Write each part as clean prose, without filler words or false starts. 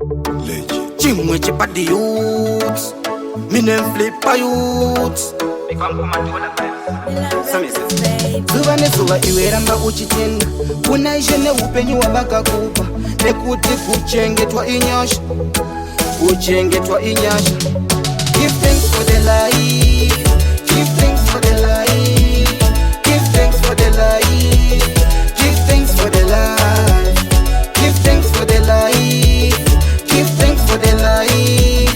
Chimwe chipadi youths, me name Flipper youths. Zuva nezuva iwe ramba uchitenda, unaishe neupenyu wavakakupa, nekuti kuchengetwa inyasha, kuchengetwa inyasha. Give thanks for the life, give thanks for the life, give thanks for the life, give thanks for the life, give thanks for the life, give thanks for the life,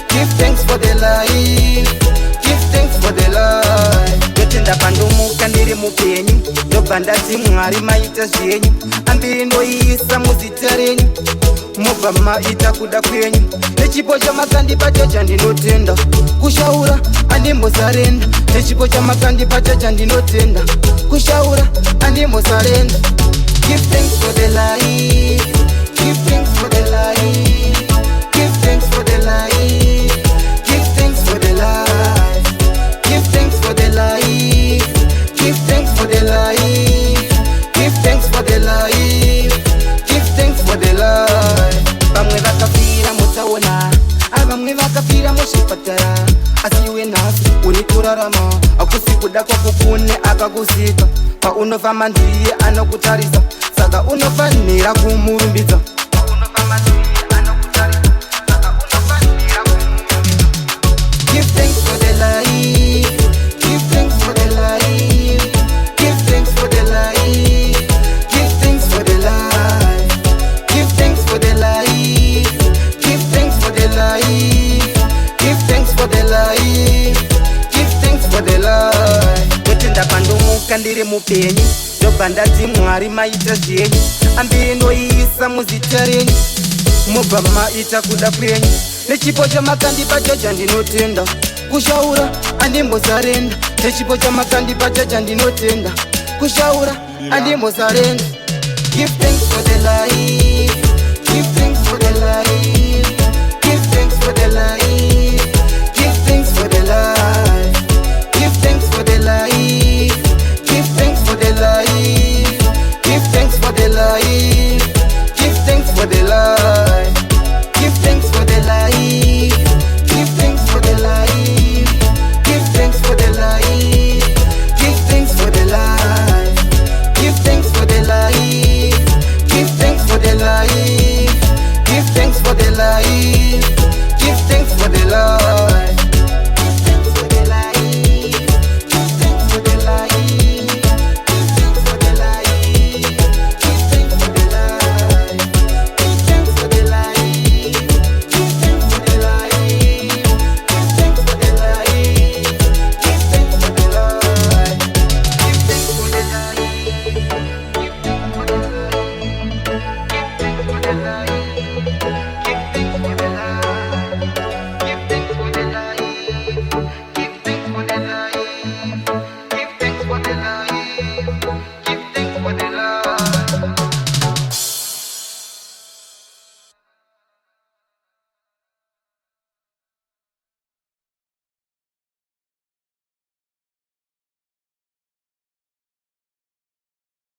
give thanks for the life, give thanks for the life. Yotenda pandumuka ndiri mupenyu, ndobva ndati Mwari maita zvenyu, ambiri ndoisa muzita renyu, mobva maita kuda kwenyu. Nechipo chamakandipa chandinotenda, kushaura andimbosarenda. Nechipo chamakandipa chandinotenda, kushaura andimbosarenda. Give thanks for the life, give thanks for the life, give thanks for the life, give thanks for the life, give thanks for the life, give thanks for the life, give thanks for the life, give thanks for the life. Vamwe vakafira mutaona, avamwe vakafira muchipatara, asi iwe nhasi uri kurarama. Akusi kuda kwako kune akakusika, paunofamba ndiye anokutarisa, saka unofanira kumurumbidza. Give thanks for the life, give thanks for the life, give thanks for the life, give thanks for the life, give thanks for the life, give thanks for the life, give thanks for the life, give thanks for the life. Yotenda pandumuka ndiri mupenyu, ndobva ndati Mwari maita zvenyu, ambiri ndoisa muzita renyu, mobva maita kuda kwenyu. Nechipo chamakandipa chandinotenda, kushaura andimbosarenda. Nechipo chamakandipa chandinotenda, kushaura andimbosarenda. Give thanks for the life, give thanks for the life, give thanks for the life, give thanks for the life, give thanks for the life, give thanks for the life, give thanks for the life, give thanks for the life, give thanks for the life, give thanks for the life, give thanks for the life, give thanks for the life, give thanks for the life, give thanks for the life, give thanks for the life.